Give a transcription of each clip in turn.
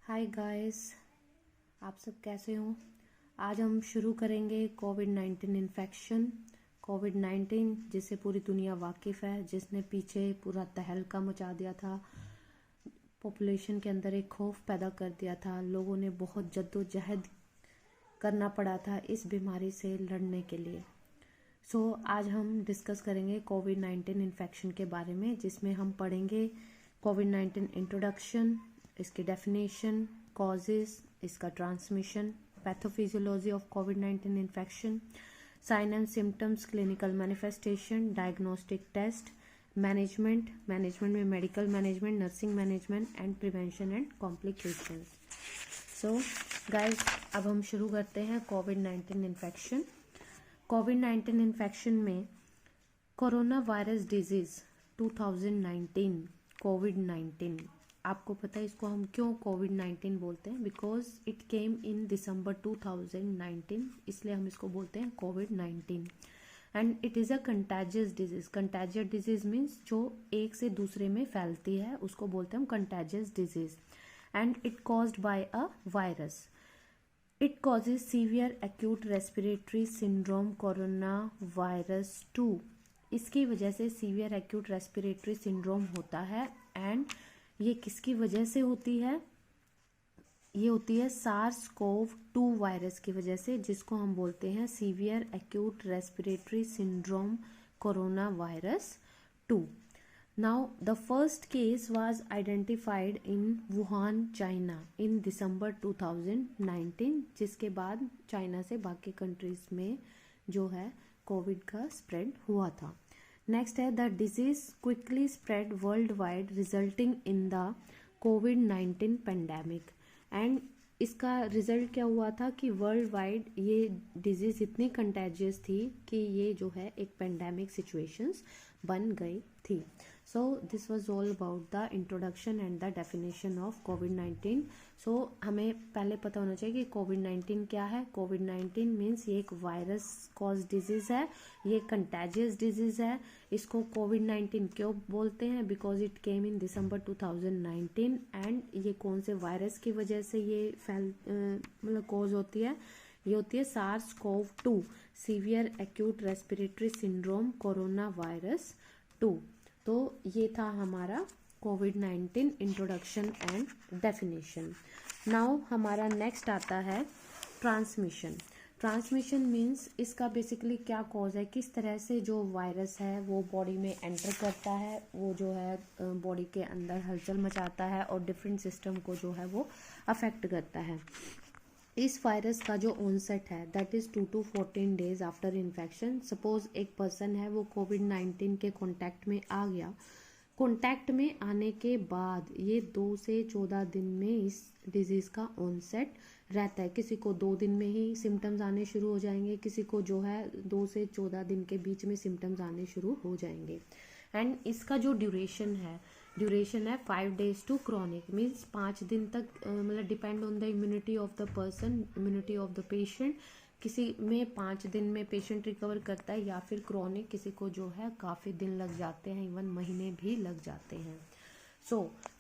Hi guys, आप सब कैसे हो। आज हम शुरू करेंगे कोविड-19 इन्फेक्शन। कोविड-19 जिससे पूरी दुनिया वाकिफ़ है, जिसने पीछे पूरा तहलका मचा दिया था, पॉपुलेशन के अंदर एक खौफ पैदा कर दिया था। लोगों ने बहुत जद्दोजहद करना पड़ा था इस बीमारी से लड़ने के लिए। आज हम डिस्कस करेंगे कोविड-19 इन्फेक्शन के बारे में, जिसमें हम पढ़ेंगे कोविड-19 इंट्रोडक्शन, इसकी डेफिनेशन, कॉजेस, इसका ट्रांसमिशन, पैथोफिजियोलॉजी ऑफ कोविड-19 infection, sign and symptoms, clinical manifestation, diagnostic test, management में medical management, nursing management and prevention and complications. Guys, अब हम शुरू करते हैं कोविड-19 इन्फेक्शन। कोविड-19 इन्फेक्शन में कोरोना वायरस डिजीज 2019, कोविड-19, आपको पता है इसको हम क्यों कोविड-19 बोलते हैं? बिकॉज इट केम इन दिसंबर 2019, इसलिए हम इसको बोलते हैं कोविड-19। And it is a contagious disease. Contagious disease means जो एक से दूसरे में फैलती है, उसको बोलते हैं हम contagious disease. And it caused by a virus. It causes severe acute respiratory syndrome coronavirus 2। इसकी वजह से सीवियर एक्यूट रेस्पिरेटरी सिंड्रोम होता है। एंड ये किसकी वजह से होती है? ये होती है SARS-CoV-2 वायरस की वजह से, जिसको हम बोलते हैं severe acute respiratory syndrome corona virus 2। Now, the first case was identified in Wuhan, China in December 2019, जिसके बाद चाइना से बाकी कंट्रीज में जो है कोविड का स्प्रेड हुआ था। नेक्स्ट है the disease quickly spread world wide resulting in the covid pandemic. And इसका रिजल्ट क्या हुआ था कि वर्ल्ड वाइड ये डिजीज इतनी कंटेजियस थी कि ये जो है एक पेंडेमिक सिचुएशंस बन गई थी। So this was all about the introduction and the definition of COVID-19। So हमें पहले पता होना चाहिए कि COVID-19 क्या है। COVID-19 मीन्स ये एक वायरस कॉज डिजीज है, ये कंटेजियस डिजीज है। इसको COVID-19 क्यों बोलते हैं? Because it came in December 2019। And ये कौन से वायरस की वजह से ये मतलब कॉज होती है? ये होती है SARS-CoV-2, severe acute respiratory syndrome corona virus 2। तो ये था हमारा कोविड-19 इंट्रोडक्शन एंड डेफिनेशन। नाउ हमारा नेक्स्ट आता है ट्रांसमिशन। ट्रांसमिशन मीन्स इसका बेसिकली क्या कॉज है, किस तरह से जो वायरस है वो बॉडी में एंटर करता है, वो जो है बॉडी के अंदर हलचल मचाता है और डिफरेंट सिस्टम को जो है वो अफेक्ट करता है। इस वायरस का जो ऑनसेट है that is 2 to 14 days after infection. Suppose एक पर्सन है, वो कोविड-19 के कांटेक्ट में आ गया। कांटेक्ट में आने के बाद ये 2 से 14 दिन में इस डिजीज़ का ऑनसेट रहता है। किसी को 2 दिन में ही सिम्टम्स आने शुरू हो जाएंगे, किसी को जो है 2 से 14 दिन के बीच में सिम्टम्स आने शुरू हो जाएंगे। एंड इसका जो ड्यूरेशन है 5 days टू क्रॉनिक, मीन्स 5 दिन तक, मतलब depend on the immunity of the person, immunity of the patient. किसी में 5 दिन में पेशेंट रिकवर करता है, या फिर क्रॉनिक किसी को जो है काफ़ी दिन लग जाते हैं, इवन महीने भी लग जाते हैं।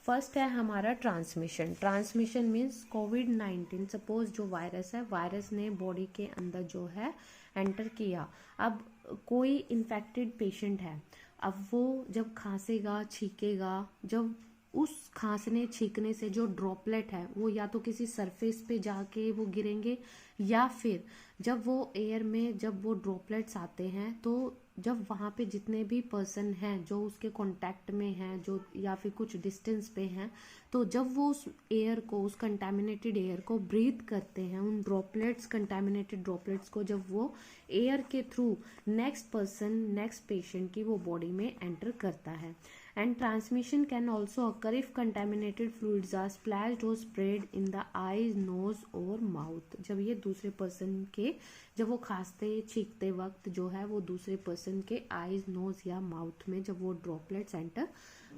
फर्स्ट है हमारा ट्रांसमिशन। ट्रांसमिशन मीन्स कोविड-19, सपोज जो वायरस है, वायरस ने बॉडी के अंदर जो है एंटर किया। अब कोई इन्फेक्टेड पेशेंट है, अब वो जब खांसेगा, छींकेगा, जब उस खांसने छींकने से जो ड्रॉपलेट है वो या तो किसी सरफेस पे जाके वो गिरेंगे, या फिर जब वो एयर में जब वो ड्रॉपलेट्स आते हैं, तो जब वहाँ पे जितने भी पर्सन हैं जो उसके कांटेक्ट में हैं, जो या फिर कुछ डिस्टेंस पे हैं, तो जब वो उस एयर को, उस कंटामिनेटेड एयर को ब्रीथ करते हैं, उन ड्रॉपलेट्स, कंटामिनेटेड ड्रॉपलेट्स को जब वो एयर के through next person, next patient की वो बॉडी में एंटर करता है। And transmission can also occur if contaminated fluids are splashed or sprayed in the eyes, nose or mouth। जब ये दूसरे पर्सन के, जब वो खांसते छींकते वक्त जो है वो दूसरे पर्सन के आईज, नोज या माउथ में जब वो ड्रॉपलेट्स एंटर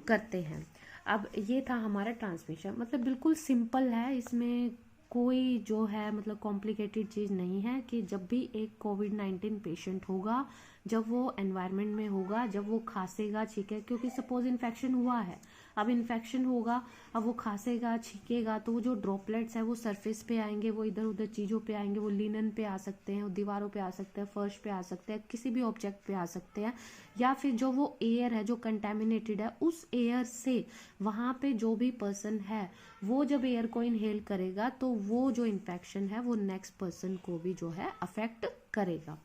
करते हैं। अब ये था हमारा ट्रांसमिशन। मतलब बिल्कुल सिंपल है, इसमें कोई जो है मतलब कॉम्प्लिकेटेड चीज़ नहीं है कि जब भी एक कोविड-19 पेशेंट होगा जब वो एनवायरनमेंट में होगा, जब वो खांसेगा, छींके, क्योंकि सपोज इन्फेक्शन हुआ है, अब इन्फेक्शन होगा, अब वो खांसेगा, छींकेगा, तो वो जो ड्रॉपलेट्स है वो सरफेस पे आएंगे, वो इधर उधर चीज़ों पे आएंगे, वो लिनन पे आ सकते हैं, दीवारों पे आ सकते हैं, फर्श पे आ सकते हैं, किसी भी ऑब्जेक्ट पे आ सकते हैं, या फिर जो वो एयर है जो कंटेमिनेटेड है उस एयर से वहाँ पे जो भी पर्सन है वो जब एयर को इनहेल करेगा तो वो जो इन्फेक्शन है वो नेक्स्ट पर्सन को भी जो है अफेक्ट करेगा।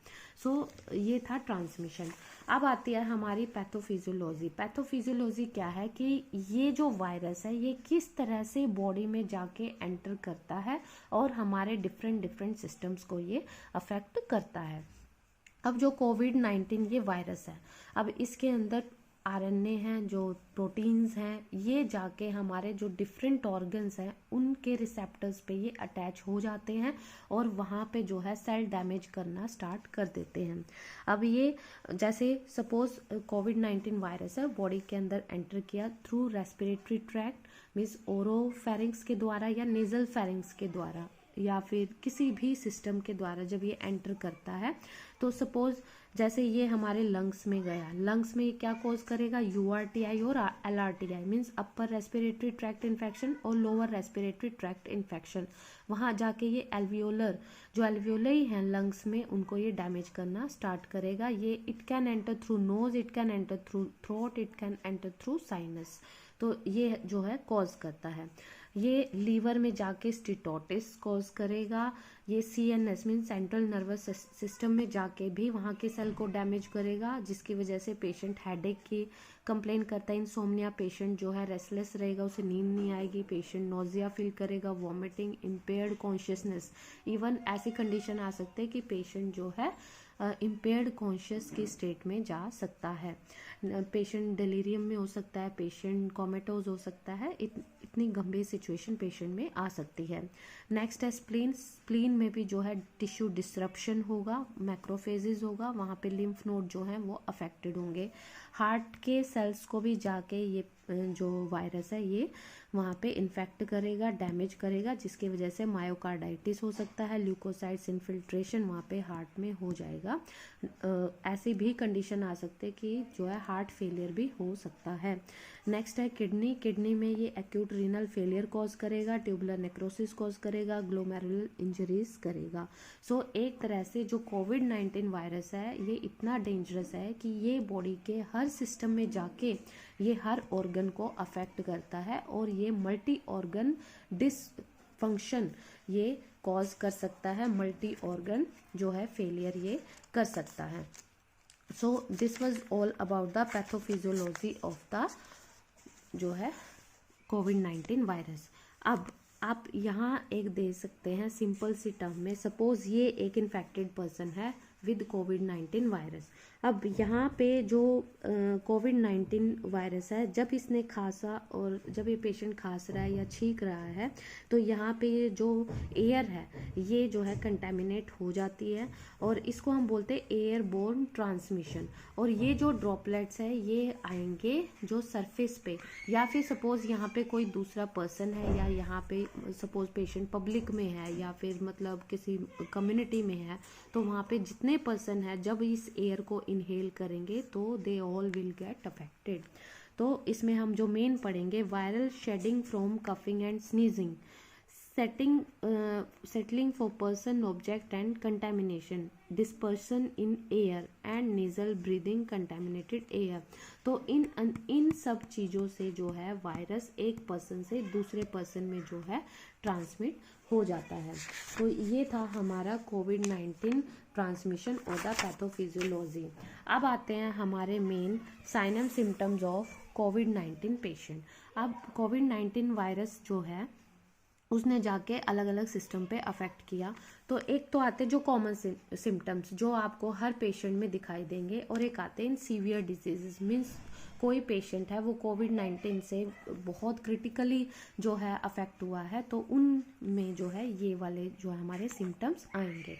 सो ये था ट्रांसमिशन। अब आती है हमारी पैथोफिजियोलॉजी। पैथोफिजियोलॉजी क्या है कि ये जो वायरस है ये किस तरह से बॉडी में जाके एंटर करता है और हमारे डिफरेंट डिफरेंट सिस्टम्स को ये अफेक्ट करता है। अब जो कोविड-19 ये वायरस है, अब इसके अंदर आरएनए हैं, जो प्रोटीन्स हैं, ये जाके हमारे जो डिफरेंट ऑर्गन्स हैं उनके रिसेप्टर्स पे ये अटैच हो जाते हैं और वहाँ पे जो है सेल डैमेज करना स्टार्ट कर देते हैं। अब ये जैसे सपोज कोविड-19 वायरस है, बॉडी के अंदर एंटर किया थ्रू रेस्पिरेटरी ट्रैक्ट, मीन्स ओरोफेरिंक्स के द्वारा या नेजल फेरिंग्स के द्वारा या फिर किसी भी सिस्टम के द्वारा जब ये एंटर करता है, तो सपोज जैसे ये हमारे लंग्स में गया, लंग्स में ये क्या कॉज करेगा, यूआरटीआई और LRTI, means upper respiratory tract infection और लोअर रेस्पिरेटरी ट्रैक्ट इन्फेक्शन। वहाँ जाके ये एल्वियोलर, जो एल्वियोलई हैं लंग्स में, उनको ये डैमेज करना स्टार्ट करेगा। ये it can enter through nose, it can enter through throat, it can enter through sinus. तो ये जो है कॉज करता है। ये लीवर में जाके स्टिटोटिस कॉज करेगा। ये CNS mean central nervous system में जाके भी वहाँ के सेल को डैमेज करेगा, जिसकी वजह से पेशेंट हेडेक की कंप्लेन करता है। इंसोम्निया पेशेंट जो है रेस्टलेस रहेगा, उसे नींद नहीं आएगी, पेशेंट नोजिया फील करेगा, वॉमिटिंग, इम्पेयर्ड कॉन्शियसनेस, इवन ऐसी कंडीशन आ सकते हैं कि पेशेंट जो है इम्पेयर्ड कॉन्शियस की स्टेट में जा सकता है। पेशेंट डिलीरियम में हो सकता है, पेशेंट कोमेटोज हो सकता है। इतनी गंभीर सिचुएशन पेशेंट में आ सकती है। नेक्स्ट है स्प्लीन। स्प्लीन में भी जो है टिश्यू डिसरप्शन होगा, मैक्रोफेजेस होगा, वहाँ पे लिम्फ नोड जो है वो अफेक्टेड होंगे। हार्ट के सेल्स को भी जाके ये जो वायरस है ये वहाँ पे इन्फेक्ट करेगा, डैमेज करेगा, जिसकी वजह से मायोकार्डाइटिस हो सकता है, ल्यूकोसाइट्स इन्फिल्ट्रेशन वहाँ पे हार्ट में हो जाएगा। ऐसी भी कंडीशन आ सकती है कि जो है हार्ट फेलियर भी हो सकता है। नेक्स्ट है किडनी। किडनी में ये एक्यूट रीनल फेलियर कॉज करेगा, ट्यूबुलर नेक्रोसिस कॉज करेगा, ग्लोमेरुलर इंजरीज करेगा। सो एक तरह से जो कोविड-19 वायरस है ये इतना डेंजरस है कि ये बॉडी के हर सिस्टम में जाके ये हर ऑर्गन को अफेक्ट करता है और ये मल्टी ऑर्गन डिसफंक्शन ये कॉज कर सकता है, मल्टी ऑर्गन जो है फेलियर ये कर सकता है। सो this was all about the pathophysiology of the जो है कोविड-19 वायरस। अब आप यहाँ एक दे सकते हैं सिंपल सी टर्म में, सपोज ये एक इन्फेक्टेड पर्सन है विद कोविड-19 वायरस। अब यहाँ पे जो कोविड-19 वायरस है, जब इसने खांसा और जब ये पेशेंट खांस रहा है या छींक रहा है तो यहाँ पे जो एयर है ये जो है कंटेमिनेट हो जाती है और इसको हम बोलते हैं एयरबोर्न ट्रांसमिशन। और ये जो ड्रॉपलेट्स है ये आएंगे जो सरफेस पे, या फिर सपोज यहाँ पे कोई दूसरा पर्सन है या यहाँ पे सपोज पेशेंट पब्लिक में है या फिर मतलब किसी कम्युनिटी में है, तो वहाँ पे जितने पर्सन है जब इस एयर को इनहेल करेंगे तो they all will get affected. तो इसमें हम जो मेन पढ़ेंगे, viral shedding from coughing and sneezing, settling for person, object and contamination, dispersion in air and nasal breathing contaminated air। तो इन सब चीज़ों से जो है वायरस एक पर्सन से दूसरे पर्सन में जो है ट्रांसमिट हो जाता है। तो ये था हमारा कोविड-19 ट्रांसमिशन और द पैथोफिजियोलॉजी। अब आते हैं हमारे main sign and symptoms of कोविड-19 पेशेंट। अब कोविड-19 वायरस जो है उसने जाके अलग अलग सिस्टम पे अफेक्ट किया। तो एक तो आते जो कॉमन सिम्टम्स जो आपको हर पेशेंट में दिखाई देंगे, और एक आते हैं सीवियर डिजीजेस, मीन्स कोई पेशेंट है वो कोविड-19 से बहुत क्रिटिकली जो है अफेक्ट हुआ है तो उनमें जो है ये वाले जो है हमारे सिम्टम्स आएंगे।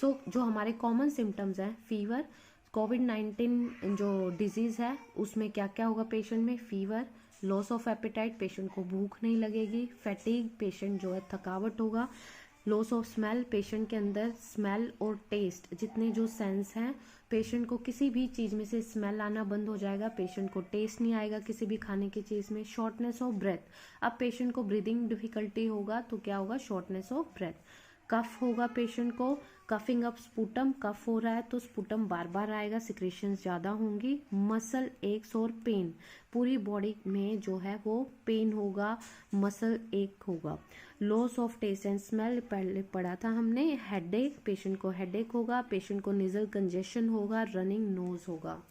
सो जो हमारे कॉमन सिम्टम्स हैं, फीवर, कोविड-19 जो डिजीज़ है उसमें क्या क्या होगा पेशेंट में, fever, loss of appetite, patient को भूख नहीं लगेगी, फैटीग, पेशेंट जो है थकावट होगा, लॉस ऑफ स्मेल, पेशेंट के अंदर स्मेल और टेस्ट जितने जो सेंस हैं, पेशेंट को किसी भी चीज़ में से स्मेल आना बंद हो जाएगा, पेशेंट को टेस्ट नहीं आएगा किसी भी खाने की चीज़ में। शॉर्टनेस ऑफ ब्रेथ, अब पेशेंट को ब्रीदिंग डिफिकल्टी होगा तो क्या होगा, शॉर्टनेस ऑफ ब्रेथ। कफ होगा पेशेंट को, कफिंग अप स्पुटम, कफ हो रहा है तो स्पुटम बार बार आएगा, सिक्रेशंस ज़्यादा होंगी। मसल एक्स और पेन, पूरी बॉडी में जो है वो पेन होगा, मसल एक होगा। Loss of taste and smell पहले पढ़ा था हमने। हेडेक, पेशेंट को हेडेक होगा, पेशेंट को नेजल कंजेशन होगा, रनिंग नोज होगा।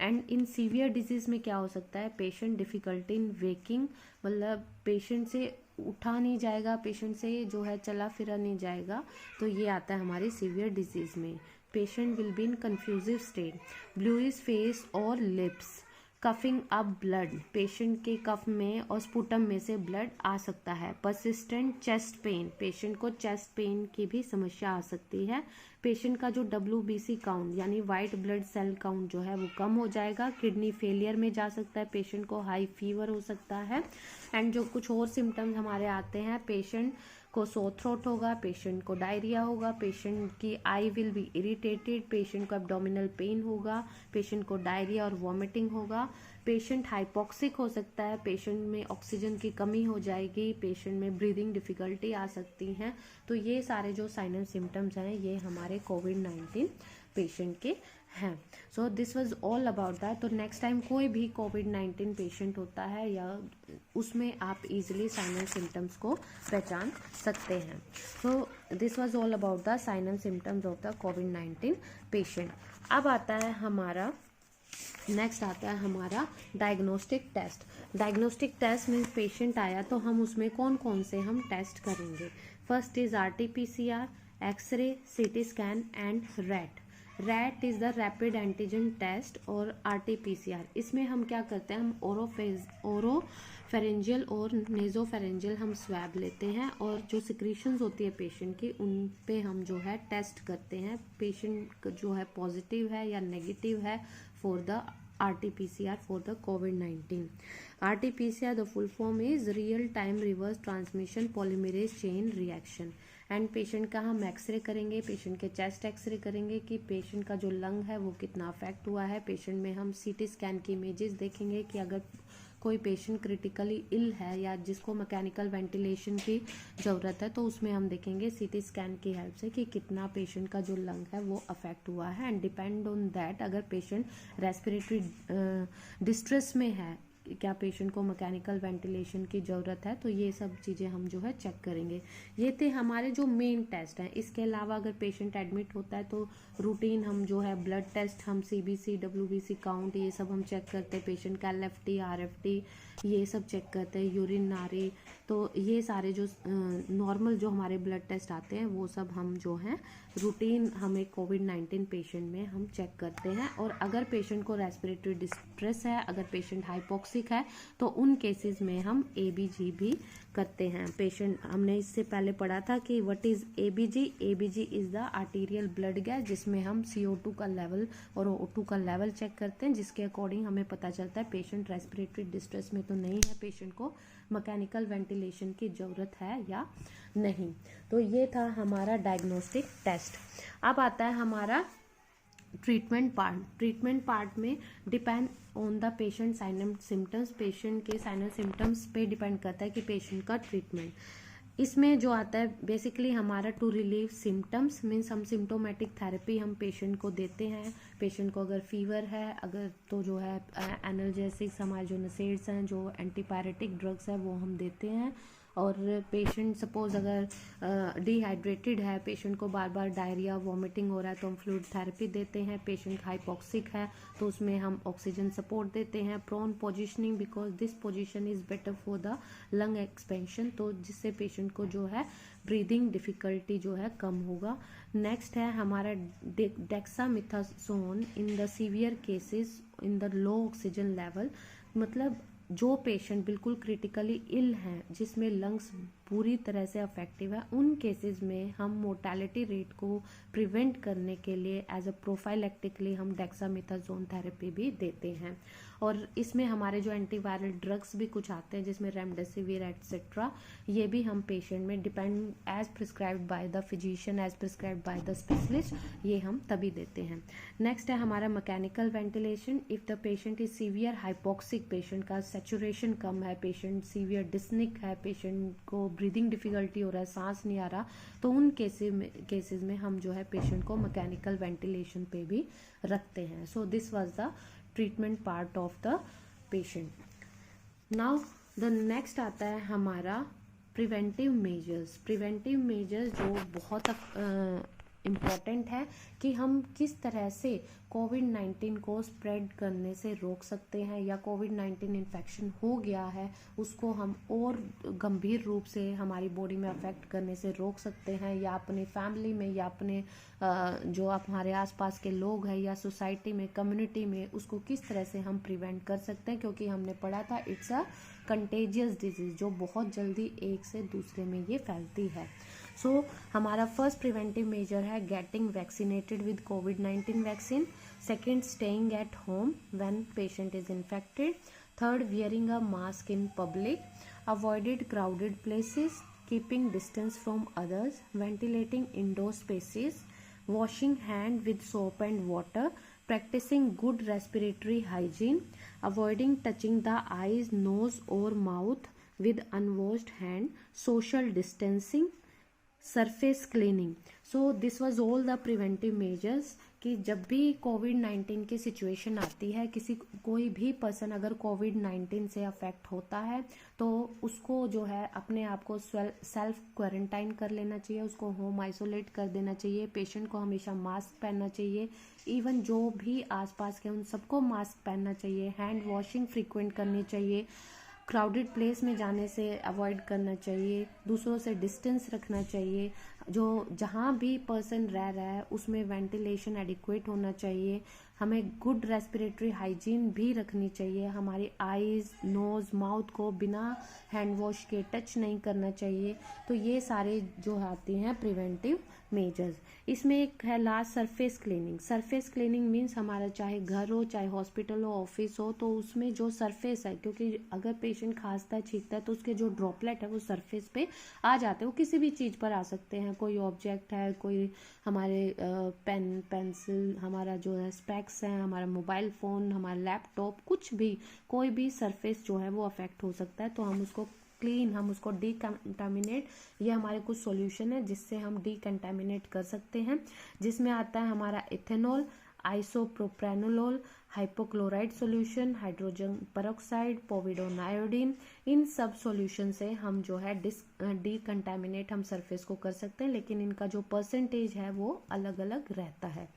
एंड इन सीवियर डिजीज में क्या हो सकता है, पेशेंट डिफिकल्टी इन वेकिंग, मतलब पेशेंट से उठा नहीं जाएगा, पेशेंट से जो है चला फिरा नहीं जाएगा, तो ये आता है हमारी सीवियर डिजीज में। Patient will be in कंफ्यूजिव state, bluish face और lips, coughing up blood, patient के कफ में और स्पुटम में से ब्लड आ सकता है। परसिस्टेंट चेस्ट पेन, पेशेंट को चेस्ट पेन की भी समस्या आ सकती है। पेशेंट का जो WBC काउंट यानी वाइट ब्लड सेल काउंट जो है वो कम हो जाएगा। किडनी फेलियर में जा सकता है, पेशेंट को हाई फीवर हो सकता है। एंड जो कुछ और सिम्टम्स हमारे आते हैं, पेशेंट को सो थ्रोट होगा, पेशेंट को डायरिया होगा, पेशेंट की I will be irritated, patient को एब्डोमिनल पेन होगा, पेशेंट को डायरिया और वॉमिटिंग होगा, पेशेंट हाइपोक्सिक हो सकता है, पेशेंट में ऑक्सीजन की कमी हो जाएगी, पेशेंट में ब्रीदिंग डिफिकल्टी आ सकती हैं। तो ये सारे जो साइन एंड सिम्टम्स हैं ये हमारे कोविड-19 पेशेंट के हैं। So this was all about that. तो नेक्स्ट टाइम कोई भी कोविड-19 पेशेंट होता है या उसमें आप इजीली साइन एंड सिम्टम्स को पहचान सकते हैं। So this was all about the sign and symptoms of the कोविड-19 पेशेंट। अब आता है हमारा नेक्स्ट आता है हमारा diagnostic test. Diagnostic test means patient आया तो हम उसमें कौन कौन से हम टेस्ट करेंगे। First is RT-PCR, X-ray, CT scan and RAT. RAT is the rapid antigen test और RT-PCR इसमें हम क्या करते हैं, हम ओरोफेरेंजियल और नेजोफेरेंजियल हम स्वैब लेते हैं और जो सिक्रीशंस होती है पेशेंट की उन पे हम जो है टेस्ट करते हैं, पेशेंट जो है पॉजिटिव है या नेगेटिव है for the RT-PCR for the COVID-19. RT-PCR the full form is real time reverse transmission polymerase chain reaction. And patient का हम एक्सरे करेंगे, पेशेंट के चेस्ट एक्सरे करेंगे कि पेशेंट का जो लंग है वो कितना अफेक्ट हुआ है। पेशेंट में हम CT स्कैन की इमेजेस देखेंगे कि अगर कोई पेशेंट क्रिटिकली इल है या जिसको मैकेनिकल वेंटिलेशन की ज़रूरत है तो उसमें हम देखेंगे CT स्कैन की हेल्प से कि कितना पेशेंट का जो लंग है वो अफेक्ट हुआ है। एंड डिपेंड ऑन दैट अगर पेशेंट रेस्पिरेटरी डिस्ट्रेस में है, क्या पेशेंट को मैकेनिकल वेंटिलेशन की ज़रूरत है, तो ये सब चीज़ें हम जो है चेक करेंगे। ये थे हमारे जो मेन टेस्ट हैं। इसके अलावा अगर पेशेंट एडमिट होता है तो रूटीन हम जो है ब्लड टेस्ट, हम CBC, WBC काउंट ये सब हम चेक करते हैं, पेशेंट का LFT, RFT ये सब चेक करते हैं, यूरिन नारी, तो ये सारे जो नॉर्मल जो हमारे ब्लड टेस्ट आते हैं वो सब हम जो हैं रूटीन हमें कोविड-19 पेशेंट में हम चेक करते हैं। और अगर पेशेंट को रेस्पिरेटरी डिस्ट्रेस है, अगर पेशेंट हाइपोक्सिक है तो उन केसेस में हम ABG भी करते हैं। पेशेंट हमने इससे पहले पढ़ा था कि what is ABG। ABG is the arterial blood gas जिसमें हम CO2 का लेवल और O2 का लेवल चेक करते हैं, जिसके अकॉर्डिंग हमें पता चलता है पेशेंट रेस्पिरेटरी डिस्ट्रेस में तो नहीं है, पेशेंट को मैकेनिकल वेंटिलेशन की ज़रूरत है या नहीं। तो ये था हमारा डायग्नोस्टिक टेस्ट। अब आता है हमारा ट्रीटमेंट पार्ट। ट्रीटमेंट पार्ट में depend on the patient sign and symptoms, patient के साइन एंड सिम्टम्स पे डिपेंड करता है कि पेशेंट का ट्रीटमेंट। इसमें जो आता है बेसिकली हमारा टू रिलीव सिम्टम्स मीन्स हम सिम्टोमेटिक थेरेपी हम पेशेंट को देते हैं। पेशेंट को अगर फीवर है अगर तो जो है एनाल्जेसिक्स हमारे जो नसेड्स हैं, जो एंटीपायरेटिक ड्रग्स है वो हम देते हैं। और पेशेंट सपोज अगर डिहाइड्रेटेड है, पेशेंट को बार बार डायरिया वॉमिटिंग हो रहा है तो हम फ्लूइड थेरेपी देते हैं। पेशेंट हाइपोक्सिक है तो उसमें हम ऑक्सीजन सपोर्ट देते हैं। Prone positioning because this position is better for the lung expansion, तो जिससे पेशेंट को जो है ब्रीदिंग डिफिकल्टी जो है कम होगा। नेक्स्ट है हमारा dexamethasone in the severe cases in the low oxygen level, मतलब जो पेशेंट बिल्कुल क्रिटिकली इल हैं जिसमें लंग्स पूरी तरह से इफेक्टिव है, उन केसेस में हम मोर्टेलिटी रेट को प्रिवेंट करने के लिए एज अ प्रोफाइलेक्टिकली हम डेक्सामेथासोन थेरेपी भी देते हैं। और इसमें हमारे जो एंटीवायरल ड्रग्स भी कुछ आते हैं जिसमें रेमडेसिविर एटसेट्रा, ये भी हम पेशेंट में depend as prescribed by the physician, as prescribed by the specialist, ये हम तभी देते हैं। नेक्स्ट है हमारा mechanical ventilation. If the patient is severe hypoxic, patient का सेचुरेशन कम है, पेशेंट सीवियर डिस्निक है, पेशेंट को ब्रीदिंग डिफिकल्टी हो रहा है, सांस नहीं आ रहा, तो उन केसेस में हम जो है पेशेंट को मैकेनिकल वेंटिलेशन पे भी रखते हैं। So this was the treatment part of the patient. Now the next आता है हमारा प्रिवेंटिव मेजर्स। प्रिवेंटिव मेजर्स जो बहुत इम्पॉर्टेंट है कि हम किस तरह से कोविड-19 को स्प्रेड करने से रोक सकते हैं, या कोविड-19 इन्फेक्शन हो गया है उसको हम और गंभीर रूप से हमारी बॉडी में अफेक्ट करने से रोक सकते हैं, या अपने फैमिली में या अपने जो हमारे आसपास के लोग हैं या सोसाइटी में, कम्युनिटी में, उसको किस तरह से हम प्रिवेंट कर सकते हैं। क्योंकि हमने पढ़ा था इट्स अ कंटेजियस डिजीज जो बहुत जल्दी एक से दूसरे में ये फैलती है। सो हमारा फर्स्ट प्रिवेंटिव मेजर है getting vaccinated with covid vaccine. Second, staying at home when patient is infected. Third, wearing a mask in public. Avoided crowded places, keeping distance from others, ventilating indoor spaces, washing hand with soap and water, practicing good respiratory hygiene, avoiding touching the eyes, nose or mouth with unwashed hand, social distancing, surface cleaning. So this was all the preventive measures कि जब भी कोविड-19 की situation आती है, कोई भी person अगर कोविड-19 से अफेक्ट होता है तो उसको जो है अपने आप को सेल्फ क्वारंटाइन कर लेना चाहिए, उसको होम आइसोलेट कर देना चाहिए, पेशेंट को हमेशा मास्क पहनना चाहिए, इवन जो भी आसपास के उन सबको मास्क पहनना चाहिए, हैंड वॉशिंग फ्रीक्वेंट करनी चाहिए, क्राउडेड प्लेस में जाने से अवॉइड करना चाहिए, दूसरों से डिस्टेंस रखना चाहिए, जो जहाँ भी पर्सन रह रहा है उसमें वेंटिलेशन एडिक्वेट होना चाहिए, हमें गुड रेस्पिरेटरी हाइजीन भी रखनी चाहिए, हमारी आईज, नोज, माउथ को बिना हैंड वॉश के टच नहीं करना चाहिए। तो ये सारे जो आती हैं प्रिवेंटिव मेजर्स। इसमें एक है last surface cleaning. Surface cleaning means हमारा चाहे घर हो, चाहे हॉस्पिटल हो, ऑफिस हो, तो उसमें जो सरफेस है, क्योंकि अगर पेशेंट खांसता है, छींकता है तो उसके जो ड्रॉपलेट है वो सरफेस पे आ जाते हैं। वो किसी भी चीज़ पर आ सकते हैं, कोई ऑब्जेक्ट है, कोई हमारे पेन, पेंसिल, हमारा जो है स्पेक्स है, हमारा मोबाइल फ़ोन, हमारा लैपटॉप, कुछ भी, कोई भी सरफेस जो है वो अफेक्ट हो सकता है। तो हम उसको क्लीन, हम उसको डीकंटामिनेट, ये हमारे कुछ सॉल्यूशन है जिससे हम डीकंटामिनेट कर सकते हैं, जिसमें आता है हमारा ethanol, isopropanol, hypochlorite solution, hydrogen peroxide, povidone iodine. इन सब सॉल्यूशन से हम जो है डीकंटामिनेट हम सरफेस को कर सकते हैं, लेकिन इनका जो परसेंटेज है वो अलग अलग रहता है।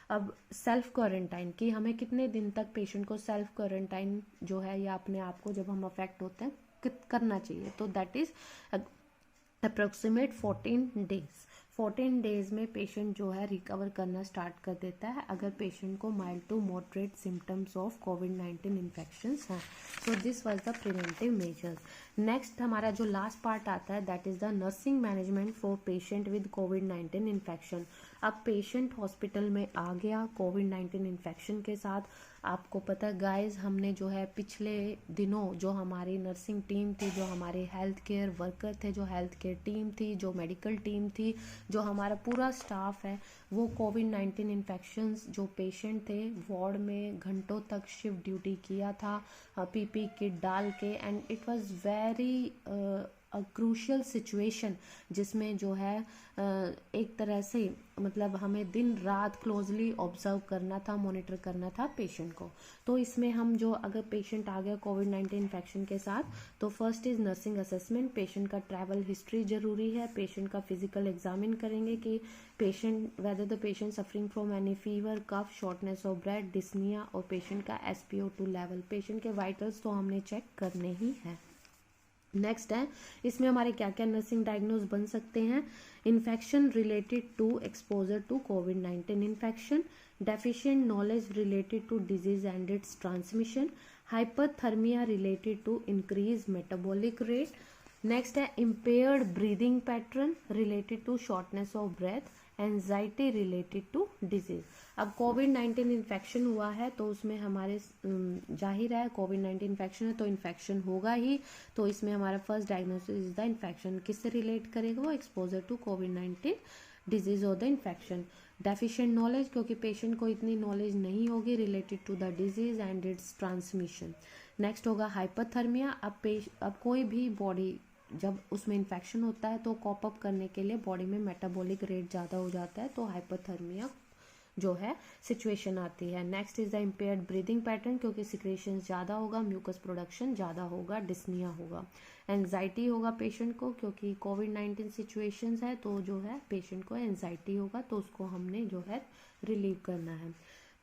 अब सेल्फ क्वारंटाइन कि हमें कितने दिन तक पेशेंट को सेल्फ क्वारंटाइन जो है या अपने आप को जब हम अफेक्ट होते हैं करना चाहिए, तो that is approximate 14 days. 14 days में पेशेंट जो है रिकवर करना स्टार्ट कर देता है अगर पेशेंट को mild to moderate symptoms of कोविड-19 इन्फेक्शंस हैं। So this was the preventive measures. Next हमारा जो लास्ट पार्ट आता है that is the nursing management for patient with कोविड-19 इन्फेक्शन। अब पेशेंट हॉस्पिटल में आ गया कोविड-19 इन्फेक्शन के साथ, आपको पता है गाइस, हमने जो है पिछले दिनों जो हमारी नर्सिंग टीम थी, जो हमारे हेल्थ केयर वर्कर थे, जो हेल्थ केयर टीम थी, जो मेडिकल टीम थी, जो हमारा पूरा स्टाफ है, वो कोविड-19 इन्फेक्शंस जो पेशेंट थे वार्ड में घंटों तक शिफ्ट ड्यूटी किया था पीपी किट डाल के, and it was very crucial situation जिसमें जो है एक तरह से मतलब हमें दिन रात क्लोजली ऑब्जर्व करना था, मॉनिटर करना था पेशेंट को। तो इसमें हम जो अगर पेशेंट आ गया कोविड-19 इन्फेक्शन के साथ, तो first is nursing assessment. Patient का ट्रैवल हिस्ट्री जरूरी है, पेशेंट का फिजिकल एग्जामिन करेंगे कि patient whether the patient suffering from any fever, cough, shortness of breath, dyspnoea, और पेशेंट का SpO2 लेवल, पेशेंट के वाइटल्स तो हमने चेक करने ही है। नेक्स्ट है इसमें हमारे क्या क्या नर्सिंग डायग्नोज बन सकते हैं। Infection related to exposure to कोविड-19 infection, deficient knowledge related to disease and its transmission, hyperthermia related to increase metabolic rate, next है impaired breathing pattern related to shortness of breath, anxiety related to disease. अब कोविड-19 infection हुआ है तो उसमें हमारे जाहिर है कोविड-19 इन्फेक्शन है तो इन्फेक्शन होगा ही, तो इसमें हमारा first diagnosis is the infection. किससे रिलेट करेगा वो? एक्सपोजर टू कोविड-19 डिजीज और द इन्फेक्शन। डेफिशिएंट नॉलेज, क्योंकि पेशेंट को इतनी नॉलेज नहीं होगी related to the disease and its transmission. Next होगा हाइपोथर्मिया। अब कोई भी बॉडी जब उसमें इन्फेक्शन होता है तो कॉप अप करने के लिए बॉडी में मेटाबॉलिक रेट ज़्यादा हो जाता है, तो हाइपोथर्मिया जो है सिचुएशन आती है। Next is the impaired breathing pattern, क्योंकि सिक्रेशन ज़्यादा होगा, म्यूकस प्रोडक्शन ज़्यादा होगा, डिस्निया होगा। एंजाइटी होगा पेशेंट को, क्योंकि कोविड-19 सिचुएशंस है तो जो है पेशेंट को एंजाइटी होगा, तो उसको हमने जो है रिलीव करना है।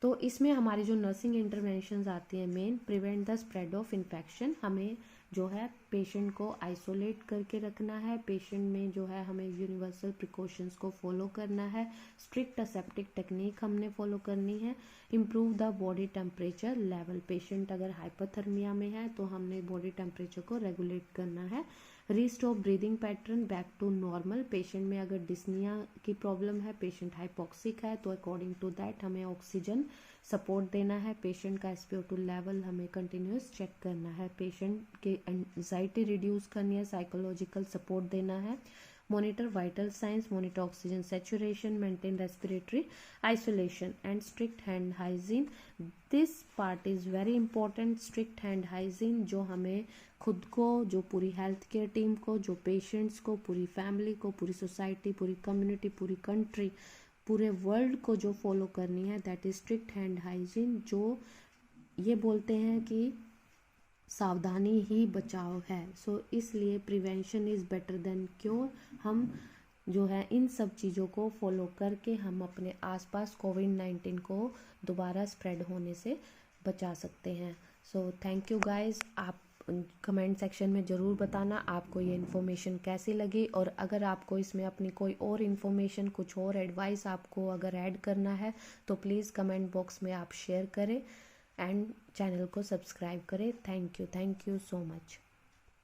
तो इसमें हमारी जो नर्सिंग इंटरवेंशंस आती हैं main, prevent the spread of infection. हमें जो है पेशेंट को आइसोलेट करके रखना है, पेशेंट में जो है हमें यूनिवर्सल प्रिकॉशंस को फॉलो करना है, स्ट्रिक्ट असेप्टिक टेक्निक हमने फॉलो करनी है। Improve the body temperature level, patient अगर हाइपोथर्मिया में है तो हमने बॉडी टेम्परेचर को रेगुलेट करना है। Restore breathing pattern back to normal, patient में अगर डिस्निया की प्रॉब्लम है, पेशेंट हाइपोक्सिक है तो अकॉर्डिंग टू दैट हमें ऑक्सीजन सपोर्ट देना है। पेशेंट का SpO2 लेवल हमें कंटिन्यूस चेक करना है, पेशेंट की एंजाइटी रिड्यूस करनी है, साइकोलॉजिकल सपोर्ट देना है। Monitor vital science, monitor oxygen saturation, maintain respiratory isolation and strict hand hygiene. This part is very important, strict hand hygiene, जो हमें खुद को, जो पूरी हेल्थ केयर टीम को, जो पेशेंट्स को, पूरी फैमिली को, पूरी सोसाइटी, पूरी कम्युनिटी, पूरी कंट्री, पूरे वर्ल्ड को जो फॉलो करनी है, that is strict hand hygiene. जो ये बोलते हैं कि सावधानी ही बचाव है, सो इसलिए prevention is better than cure. हम जो है इन सब चीज़ों को फॉलो करके हम अपने आसपास कोविड-19 को दोबारा स्प्रेड होने से बचा सकते हैं। So thank you guys. आप कमेंट सेक्शन में ज़रूर बताना आपको ये इन्फॉर्मेशन कैसी लगी, और अगर आपको इसमें अपनी कोई और इन्फॉर्मेशन, कुछ और एडवाइस आपको अगर ऐड करना है तो प्लीज़ कमेंट बॉक्स में आप शेयर करें एंड चैनल को सब्सक्राइब करें। Thank you so much.